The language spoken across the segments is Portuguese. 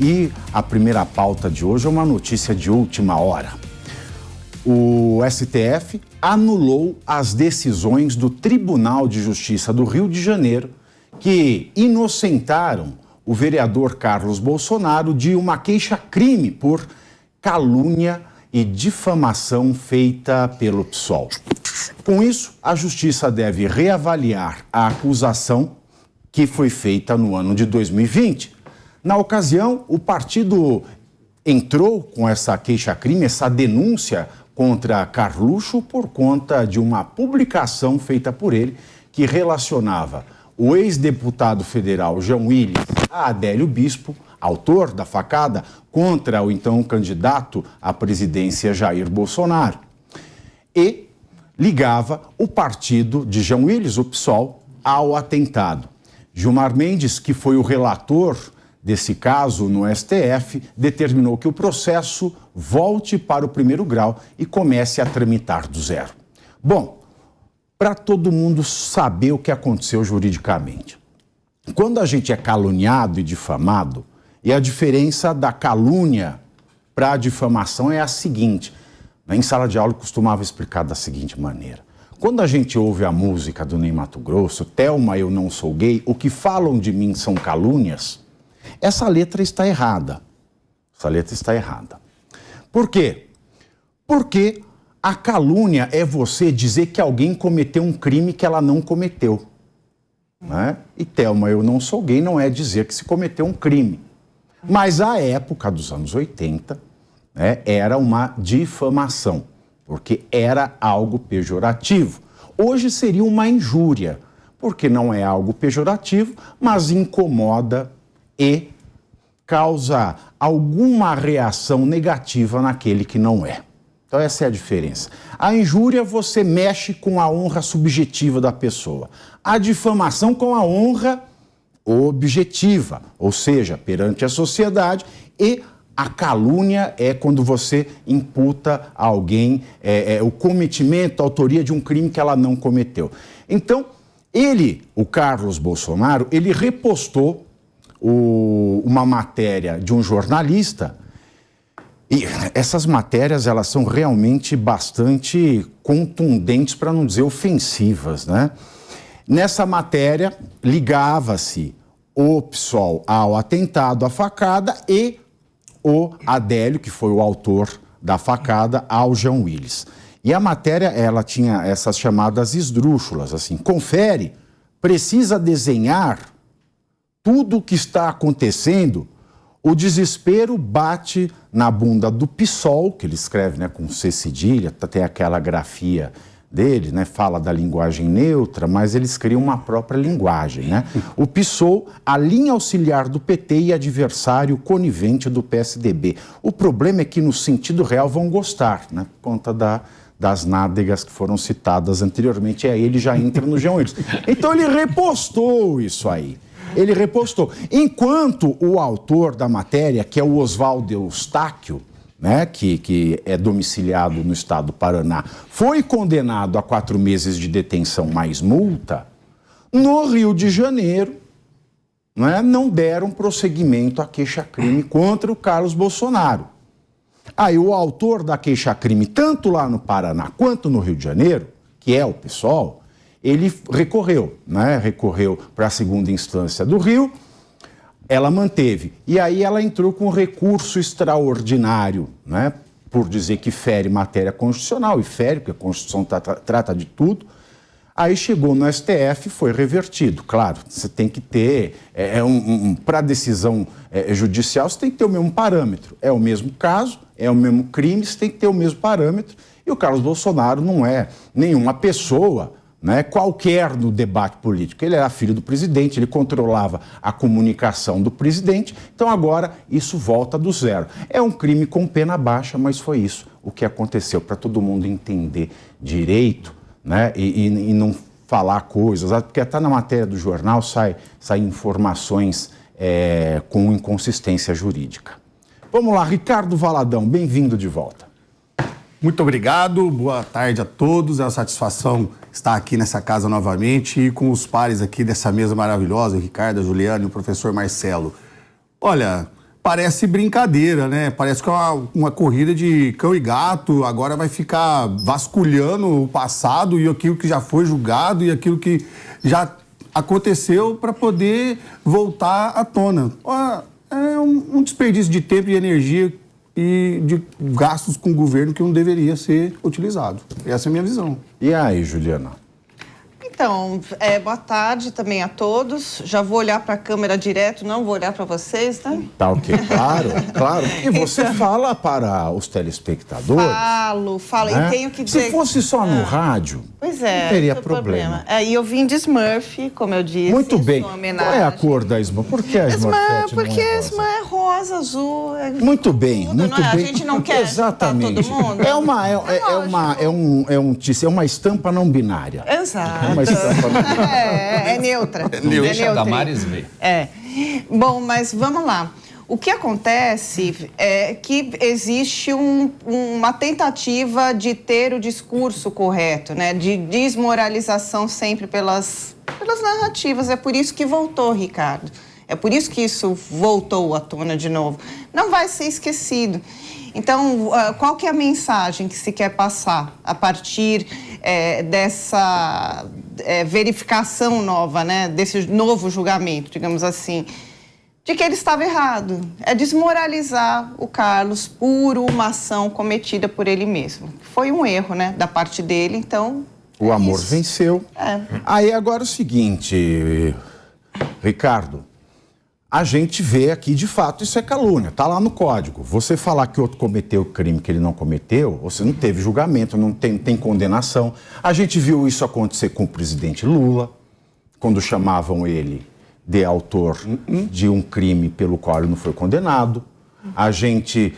E a primeira pauta de hoje é uma notícia de última hora. O STF anulou as decisões do Tribunal de Justiça do Rio de Janeiro que inocentaram o vereador Carlos Bolsonaro de uma queixa-crime por calúnia e difamação feita pelo PSOL. Com isso, a Justiça deve reavaliar a acusação que foi feita no ano de 2020. Na ocasião, o partido entrou com essa queixa-crime, essa denúncia contra Carluxo por conta de uma publicação feita por ele que relacionava o ex-deputado federal João Willis a Adélio Bispo, autor da facada, contra o então candidato à presidência Jair Bolsonaro. E ligava o partido de João Willis, o PSOL, ao atentado. Gilmar Mendes, que foi o relator desse caso no STF, determinou que o processo volte para o primeiro grau e comece a tramitar do zero. Bom, para todo mundo saber o que aconteceu juridicamente. Quando a gente é caluniado e difamado, e a diferença da calúnia para a difamação é a seguinte: em sala de aula eu costumava explicar da seguinte maneira. Quando a gente ouve a música do Ney Matogrosso, Thelma, eu não sou gay, o que falam de mim são calúnias, essa letra está errada. Essa letra está errada. Por quê? Porque a calúnia é você dizer que alguém cometeu um crime que ela não cometeu. Né? E Thelma, eu não sou gay, não é dizer que se cometeu um crime. Mas a época dos anos 80, né, era uma difamação, porque era algo pejorativo. Hoje seria uma injúria, porque não é algo pejorativo, mas incomoda e causa alguma reação negativa naquele que não é. Então essa é a diferença. A injúria você mexe com a honra subjetiva da pessoa. A difamação com a honra objetiva, ou seja, perante a sociedade, e a calúnia é quando você imputa a alguém o cometimento, a autoria de um crime que ela não cometeu. Então, o Carlos Bolsonaro, ele repostou uma matéria de um jornalista. E essas matérias, elas são realmente bastante contundentes, para não dizer ofensivas, né? Nessa matéria, ligava-se o PSOL ao atentado, à facada, e o Adélio, que foi o autor da facada, ao João Willis. E a matéria, ela tinha essas chamadas esdrúxulas, assim: confere, precisa desenhar tudo o que está acontecendo. O desespero bate na bunda do PSOL, que ele escreve, né, com C cedilha, tem aquela grafia dele, né, fala da linguagem neutra, mas eles criam uma própria linguagem, né? O PSOL, a linha auxiliar do PT e adversário conivente do PSDB. O problema é que, no sentido real, vão gostar, né, por conta das nádegas que foram citadas anteriormente, e aí ele já entra no João Willis. Então ele repostou isso aí. Ele repostou. Enquanto o autor da matéria, que é o Oswaldo Eustáquio, né, que é domiciliado no estado do Paraná, foi condenado a 4 meses de detenção mais multa, no Rio de Janeiro, né, não deram prosseguimento à queixa-crime contra o Carlos Bolsonaro. Aí o autor da queixa-crime, tanto lá no Paraná quanto no Rio de Janeiro, que é o PSOL, ele recorreu, né? Recorreu para a segunda instância do Rio, ela manteve. E aí ela entrou com recurso extraordinário, né? Por dizer que fere matéria constitucional, e fere, porque a Constituição trata de tudo. Aí chegou no STF e foi revertido. Claro, você tem que ter, para decisão judicial, você tem que ter o mesmo parâmetro. É o mesmo caso, é o mesmo crime, você tem que ter o mesmo parâmetro. E o Carlos Bolsonaro não é nenhuma pessoa, né, qualquer no debate político. Ele era filho do presidente, ele controlava a comunicação do presidente, então agora isso volta do zero. É um crime com pena baixa, mas foi isso o que aconteceu, para todo mundo entender direito, né, e não falar coisas, porque até na matéria do jornal saem informações com inconsistência jurídica. Vamos lá, Ricardo Valadão, bem-vindo de volta. Muito obrigado, boa tarde a todos, é uma satisfação estar aqui nessa casa novamente e com os pares aqui dessa mesa maravilhosa, o Ricardo, a Juliana e o professor Marcelo. Olha, parece brincadeira, né? Parece que é uma corrida de cão e gato, agora vai ficar vasculhando o passado e aquilo que já foi julgado e aquilo que já aconteceu para poder voltar à tona. É um desperdício de tempo e energia e de gastos com o governo que não deveria ser utilizado. Essa é a minha visão. E aí, Juliana? Então, boa tarde também a todos. Já vou olhar para a câmera direto, não vou olhar para vocês, né? Tá ok, claro. E você fala para os telespectadores. Falo, né? E tenho que dizer... Se fosse só no rádio, pois não teria problema. E eu vim de Smurf, como eu disse. Muito bem. Qual é a cor da Smurf? Por que a Smurf? Porque a Smurf é rosa, azul. Muito bem, tudo, muito não é? bem. A gente não quer exatamente. todo mundo. É uma estampa não binária. Exato. É uma estampa não binária. É neutra. Deixa a Damares ver. Bom, mas vamos lá. O que acontece é que existe uma tentativa de ter o discurso correto, né? De desmoralização sempre pelas narrativas. É por isso que voltou, Ricardo. É por isso que isso voltou à tona de novo. Não vai ser esquecido. Então, qual que é a mensagem que se quer passar a partir dessa verificação nova, né? Desse novo julgamento, digamos assim? De que ele estava errado. É desmoralizar o Carlos por uma ação cometida por ele mesmo. Foi um erro, né, da parte dele, então... O amor venceu. Aí agora é o seguinte, Ricardo, a gente vê aqui, de fato, isso é calúnia, tá lá no código. Você falar que outro cometeu o crime que ele não cometeu, você não teve julgamento, não tem condenação. A gente viu isso acontecer com o presidente Lula, quando chamavam ele de autor de um crime pelo qual ele não foi condenado. A gente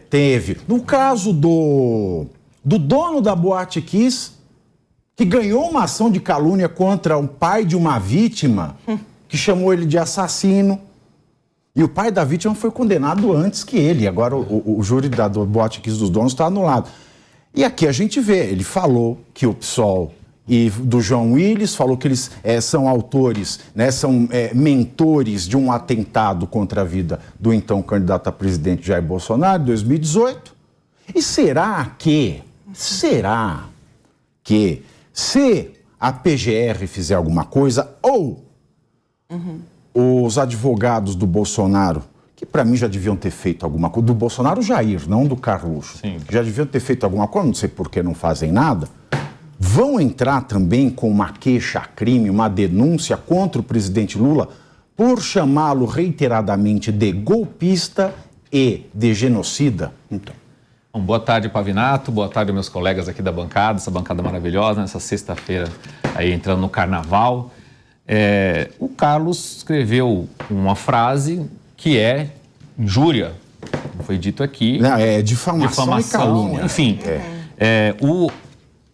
teve, no caso do dono da Boate Kiss, que ganhou uma ação de calúnia contra o pai de uma vítima, que chamou ele de assassino. E o pai da vítima foi condenado antes que ele. Agora o júri da Boate Kiss dos donos está anulado. E aqui a gente vê, ele falou que o PSOL e do João Willis, falou que eles são autores, né, são mentores de um atentado contra a vida do então candidato a presidente Jair Bolsonaro, em 2018. E será que se a PGR fizer alguma coisa, ou os advogados do Bolsonaro, que para mim já deviam ter feito alguma coisa, do Bolsonaro Jair, não do Carluxo, que já deviam ter feito alguma coisa, não sei por que não fazem nada, vão entrar também com uma queixa-crime, uma denúncia contra o presidente Lula por chamá-lo reiteradamente de golpista e de genocida? Então. Bom, boa tarde, Pavinato, boa tarde meus colegas aqui da bancada, essa bancada maravilhosa, nessa sexta-feira aí entrando no carnaval. O Carlos escreveu uma frase que é injúria, foi dito aqui. Não, é difamação e calúnia. Enfim, o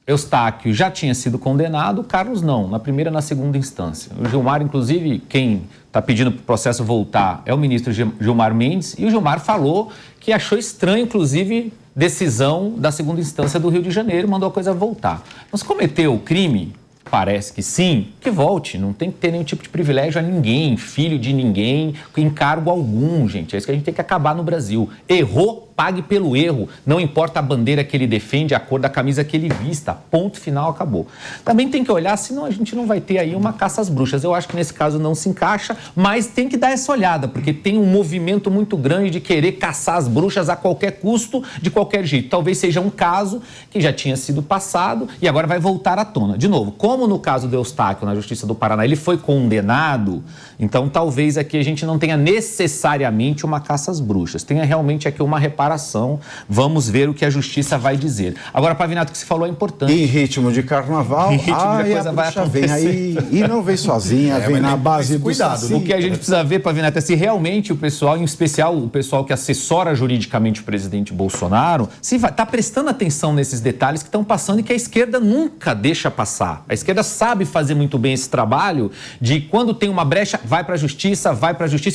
Eustáquio já tinha sido condenado, o Carlos não, na primeira e na segunda instância. O Gilmar, inclusive, quem está pedindo para o processo voltar é o ministro Gilmar Mendes, e o Gilmar falou que achou estranho, inclusive, decisão da segunda instância do Rio de Janeiro, mandou a coisa voltar. Mas cometeu o crime? Parece que sim, que volte, não tem que ter nenhum tipo de privilégio a ninguém, filho de ninguém, em cargo algum, gente. É isso que a gente tem que acabar no Brasil. Errou, pague pelo erro, não importa a bandeira que ele defende, a cor da camisa que ele vista, ponto final, acabou. Também tem que olhar, senão a gente não vai ter aí uma caça às bruxas. Eu acho que nesse caso não se encaixa, mas tem que dar essa olhada, porque tem um movimento muito grande de querer caçar as bruxas a qualquer custo, de qualquer jeito. Talvez seja um caso que já tinha sido passado e agora vai voltar à tona. De novo, como no caso do Eustáquio, na Justiça do Paraná, ele foi condenado, então talvez aqui a gente não tenha necessariamente uma caça às bruxas, tenha realmente aqui uma reparação. Vamos ver o que a Justiça vai dizer. Agora, Pavinato, o que você falou é importante. Em ritmo de carnaval, a coisa vai acontecer. Vem aí e não vem sozinha, vem na base do saci. O que a gente precisa ver, Pavinato, é se realmente o pessoal, em especial o pessoal que assessora juridicamente o presidente Bolsonaro, se está prestando atenção nesses detalhes que estão passando e que a esquerda nunca deixa passar. A esquerda sabe fazer muito bem esse trabalho de quando tem uma brecha, vai para a Justiça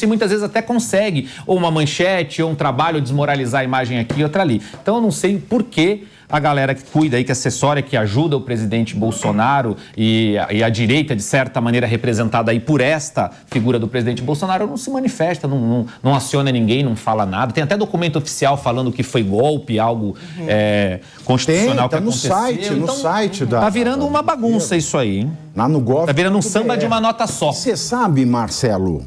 e muitas vezes até consegue ou uma manchete ou um trabalho desmoralizar a imagem aqui e outra ali. Então eu não sei por que a galera que cuida aí, que assessora, que ajuda o presidente Bolsonaro e a direita, de certa maneira, representada aí por esta figura do presidente Bolsonaro, não se manifesta, não aciona ninguém, não fala nada. Tem até documento oficial falando que foi golpe, algo constitucional que aconteceu. No site da... Tá virando uma bagunça isso aí, hein? Lá no Gov. Tá virando um samba de uma nota só. Você sabe, Marcelo,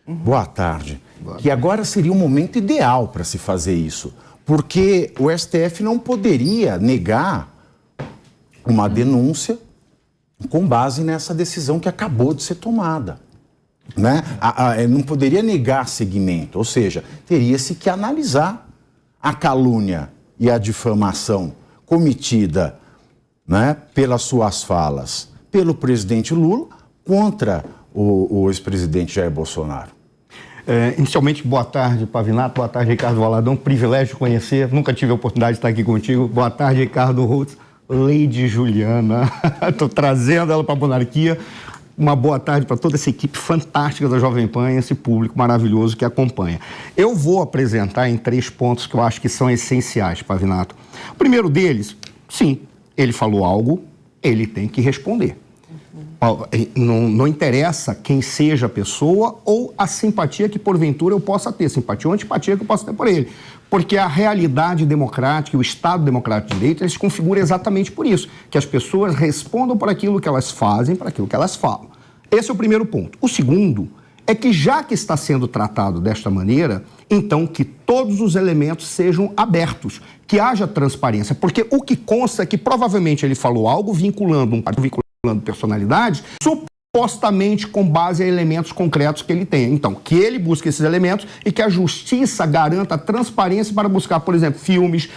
boa tarde, que agora seria o momento ideal para se fazer isso. Porque o STF não poderia negar uma denúncia com base nessa decisão que acabou de ser tomada. Né? Não poderia negar seguimento, ou seja, teria-se que analisar a calúnia e a difamação cometida, né, pelas suas falas pelo presidente Lula contra o ex-presidente Jair Bolsonaro. Inicialmente, boa tarde, Pavinato, boa tarde, Ricardo Valadão, privilégio de conhecer, nunca tive a oportunidade de estar aqui contigo. Boa tarde, Ricardo Rutz, Lady Juliana, estou trazendo ela para a monarquia. Uma boa tarde para toda essa equipe fantástica da Jovem Pan, esse público maravilhoso que acompanha. Eu vou apresentar em 3 pontos que eu acho que são essenciais, Pavinato. O primeiro deles, sim, ele falou algo, ele tem que responder. Não interessa quem seja a pessoa ou a simpatia que porventura eu possa ter, simpatia ou antipatia que eu possa ter por ele. Porque a realidade democrática, o Estado democrático de direito, ele se configura exatamente por isso, que as pessoas respondam por aquilo que elas fazem, por aquilo que elas falam. Esse é o primeiro ponto. O segundo é que, já que está sendo tratado desta maneira, então que todos os elementos sejam abertos, que haja transparência, porque o que consta é que provavelmente ele falou algo vinculando personalidade, supostamente com base a elementos concretos que ele tem. Então, que ele busque esses elementos e que a justiça garanta a transparência para buscar, por exemplo, filmes,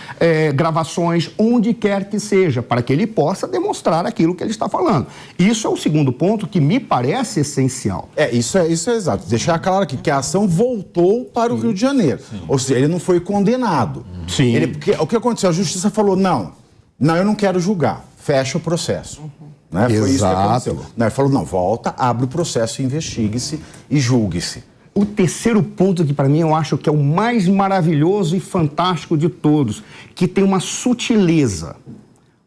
gravações, onde quer que seja, para que ele possa demonstrar aquilo que ele está falando. Isso é o segundo ponto que me parece essencial. Isso é exato. Deixar claro aqui que a ação voltou para o Rio de Janeiro. Ou seja, ele não foi condenado. Sim. Porque o que aconteceu? A justiça falou, não, eu não quero julgar. Fecha o processo. Né? Foi isso que aconteceu. Ele falou, não, volta, abre o processo, investigue-se e julgue-se. O terceiro ponto que para mim eu acho que é o mais maravilhoso e fantástico de todos, que tem uma sutileza.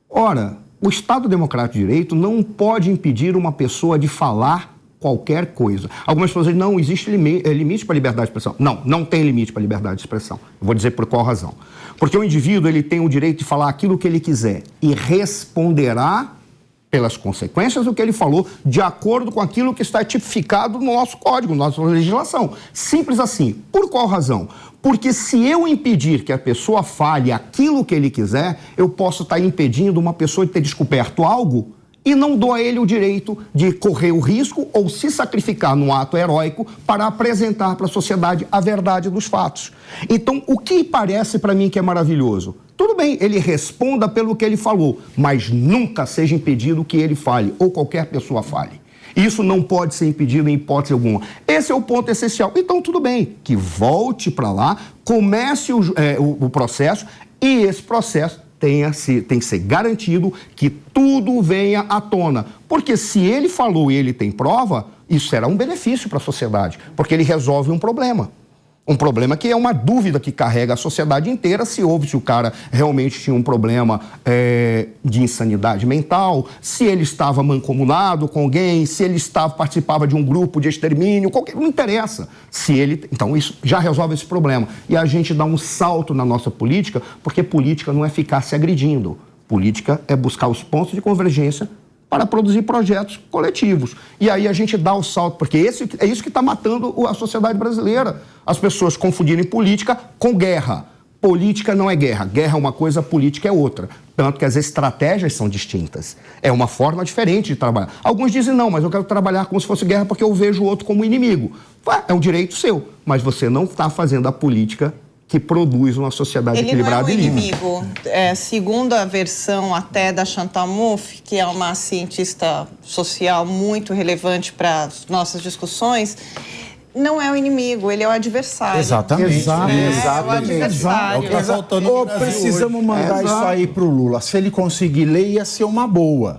Ora, o Estado Democrático de Direito não pode impedir uma pessoa de falar qualquer coisa. Algumas pessoas dizem, não, existe limite para a liberdade de expressão. Não tem limite para a liberdade de expressão. Eu vou dizer por qual razão. Porque o indivíduo ele tem o direito de falar aquilo que ele quiser e responderá pelas consequências do que ele falou, de acordo com aquilo que está tipificado no nosso código, na nossa legislação. Simples assim. Por qual razão? Porque se eu impedir que a pessoa fale aquilo que ele quiser, eu posso estar impedindo uma pessoa de ter descoberto algo e não dou a ele o direito de correr o risco ou se sacrificar num ato heróico para apresentar para a sociedade a verdade dos fatos. Então, o que parece para mim que é maravilhoso? Tudo bem, ele responda pelo que ele falou, mas nunca seja impedido que ele fale ou qualquer pessoa fale. Isso não pode ser impedido em hipótese alguma. Esse é o ponto essencial. Então, tudo bem, que volte para lá, comece o processo e esse processo tem que ser garantido que tudo venha à tona. Porque se ele falou e ele tem prova, isso será um benefício para a sociedade, porque ele resolve um problema. Um problema que é uma dúvida que carrega a sociedade inteira, se o cara realmente tinha um problema de insanidade mental, se ele estava mancomunado com alguém, se ele participava de um grupo de extermínio, não interessa. Então isso já resolve esse problema. E a gente dá um salto na nossa política, porque política não é ficar se agredindo. Política é buscar os pontos de convergência para produzir projetos coletivos. E aí a gente dá o salto, porque é isso que está matando a sociedade brasileira. As pessoas confundirem política com guerra. Política não é guerra. Guerra é uma coisa, política é outra. Tanto que as estratégias são distintas. É uma forma diferente de trabalhar. Alguns dizem, não, mas eu quero trabalhar como se fosse guerra porque eu vejo o outro como inimigo. É um direito seu, mas você não está fazendo a política que produz uma sociedade equilibrada e livre. Ele não é um inimigo. Segundo a versão até da Chantal Mouffe, que é uma cientista social muito relevante para as nossas discussões, não é o inimigo, ele é o adversário. Exatamente. É o adversário. É o que tá faltando no Brasil. Precisamos mandar isso aí pro Lula. Se ele conseguir ler, ia ser uma boa.